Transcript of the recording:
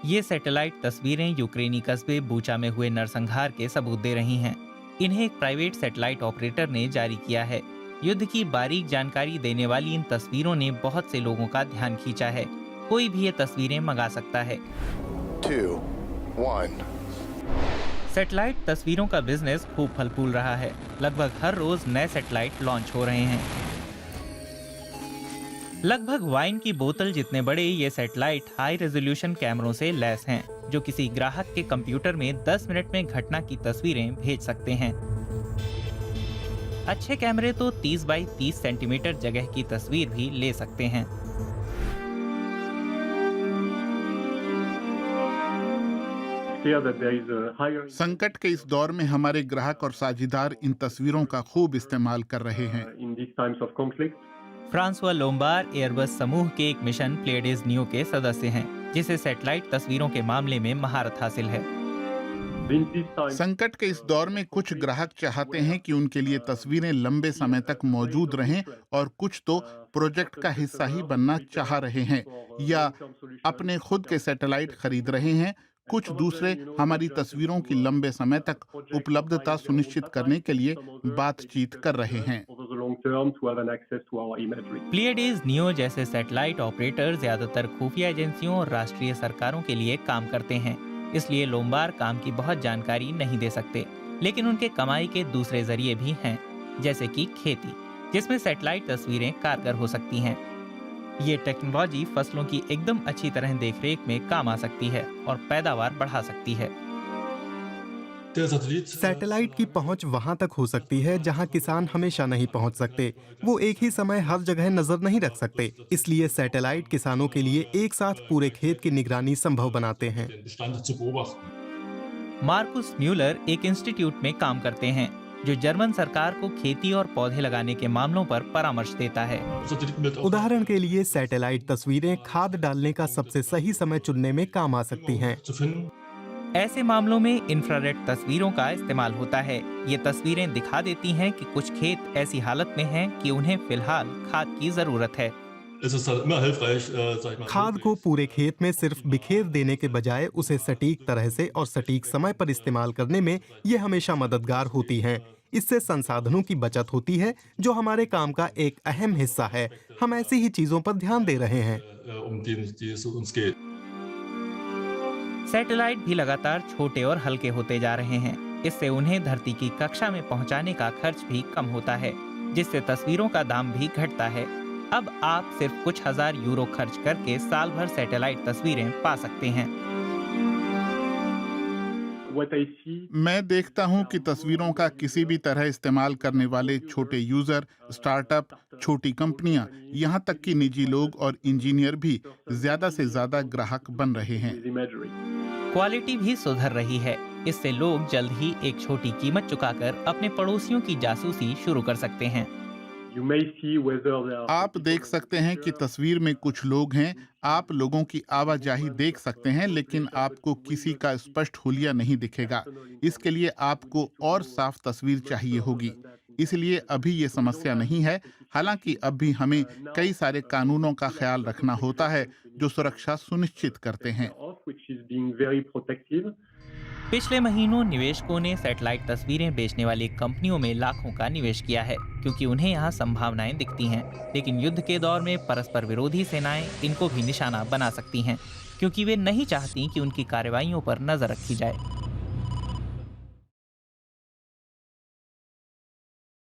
ये सैटेलाइट तस्वीरें यूक्रेनी कस्बे बूचा में हुए नरसंहार के सबूत दे रही हैं। इन्हें एक प्राइवेट सैटेलाइट ऑपरेटर ने जारी किया है। युद्ध की बारीक जानकारी देने वाली इन तस्वीरों ने बहुत से लोगों का ध्यान खींचा है। कोई भी ये तस्वीरें मंगा सकता है। 2, 1. सैटेलाइट तस्वीरों का बिजनेस खूब फल फूल रहा है। लगभग हर रोज नए सैटेलाइट लॉन्च हो रहे हैं। लगभग वाइन की बोतल जितने बड़े ये सैटेलाइट हाई रेजोल्यूशन कैमरों से लैस हैं, जो किसी ग्राहक के कंप्यूटर में 10 मिनट में घटना की तस्वीरें भेज सकते हैं। अच्छे कैमरे तो 30 बाई 30 सेंटीमीटर जगह की तस्वीर भी ले सकते हैं। संकट के इस दौर में हमारे ग्राहक और साझीदार इन तस्वीरों का खूब इस्तेमाल कर रहे हैं। फ्रांसवा लोम्बार एयरबस समूह के एक मिशन प्लेडेज नियो के सदस्य हैं, जिसे सैटेलाइट तस्वीरों के मामले में महारत हासिल है। संकट के इस दौर में कुछ ग्राहक चाहते हैं कि उनके लिए तस्वीरें लंबे समय तक मौजूद रहें और कुछ तो प्रोजेक्ट का हिस्सा ही बनना चाह रहे हैं या अपने खुद के सैटेलाइट खरीद रहे हैं। कुछ दूसरे हमारी तस्वीरों की लंबे समय तक उपलब्धता सुनिश्चित करने के लिए बातचीत कर रहे हैं। प्लेडेज नियो जैसे सैटेलाइट ऑपरेटर ज्यादातर खुफिया एजेंसियों और राष्ट्रीय सरकारों के लिए काम करते हैं, इसलिए लोम्बार काम की बहुत जानकारी नहीं दे सकते। लेकिन उनके कमाई के दूसरे जरिए भी हैं, जैसे कि खेती, जिसमें सैटेलाइट तस्वीरें कारगर हो सकती हैं। ये टेक्नोलॉजी फसलों की एकदम अच्छी तरह देखरेख में काम आ सकती है और पैदावार बढ़ा सकती है। सैटेलाइट की पहुंच वहां तक हो सकती है जहां किसान हमेशा नहीं पहुंच सकते। वो एक ही समय हर जगह नजर नहीं रख सकते, इसलिए सैटेलाइट किसानों के लिए एक साथ पूरे खेत की निगरानी संभव बनाते हैं। मार्कुस म्यूलर एक इंस्टीट्यूट में काम करते हैं, जो जर्मन सरकार को खेती और पौधे लगाने के मामलों पर परामर्श देता है। उदाहरण के लिए सैटेलाइट तस्वीरें खाद डालने का सबसे सही समय चुनने में काम आ सकती हैं। ऐसे मामलों में इंफ्रारेड तस्वीरों का इस्तेमाल होता है। ये तस्वीरें दिखा देती हैं कि कुछ खेत ऐसी हालत में हैं कि उन्हें फिलहाल खाद की जरूरत है। खाद को पूरे खेत में सिर्फ बिखेर देने के बजाय उसे सटीक तरह से और सटीक समय पर इस्तेमाल करने में ये हमेशा मददगार होती हैं। इससे संसाधनों की बचत होती है, जो हमारे काम का एक अहम हिस्सा है। हम ऐसी ही चीजों पर ध्यान दे रहे हैं। सैटेलाइट भी लगातार छोटे और हल्के होते जा रहे हैं। इससे उन्हें धरती की कक्षा में पहुंचाने का खर्च भी कम होता है, जिससे तस्वीरों का दाम भी घटता है। अब आप सिर्फ कुछ हजार यूरो खर्च करके साल भर सैटेलाइट तस्वीरें पा सकते हैं। मैं देखता हूं कि तस्वीरों का किसी भी तरह इस्तेमाल करने वाले छोटे यूजर, स्टार्टअप, छोटी कंपनियां, यहां तक कि निजी लोग और इंजीनियर भी ज्यादा से ज्यादा ग्राहक बन रहे हैं। क्वालिटी भी सुधर रही है। इससे लोग जल्द ही एक छोटी कीमत चुकाकर अपने पड़ोसियों की जासूसी शुरू कर सकते हैं। आप देख सकते हैं कि तस्वीर में कुछ लोग हैं। आप लोगों की आवाजाही देख सकते हैं, लेकिन आपको किसी का स्पष्ट हुलिया नहीं दिखेगा। इसके लिए आपको और साफ तस्वीर चाहिए होगी। इसलिए अभी ये समस्या नहीं है। हालांकि अब भी हमें कई सारे कानूनों का ख्याल रखना होता है जो सुरक्षा सुनिश्चित करते हैं। पिछले महीनों निवेशकों ने सैटेलाइट तस्वीरें बेचने वाली कंपनियों में लाखों का निवेश किया है, क्योंकि उन्हें यहाँ संभावनाएं दिखती हैं। लेकिन युद्ध के दौर में परस्पर विरोधी सेनाएं इनको भी निशाना बना सकती हैं, क्योंकि वे नहीं चाहती कि उनकी कार्रवाइयों पर नजर रखी जाए।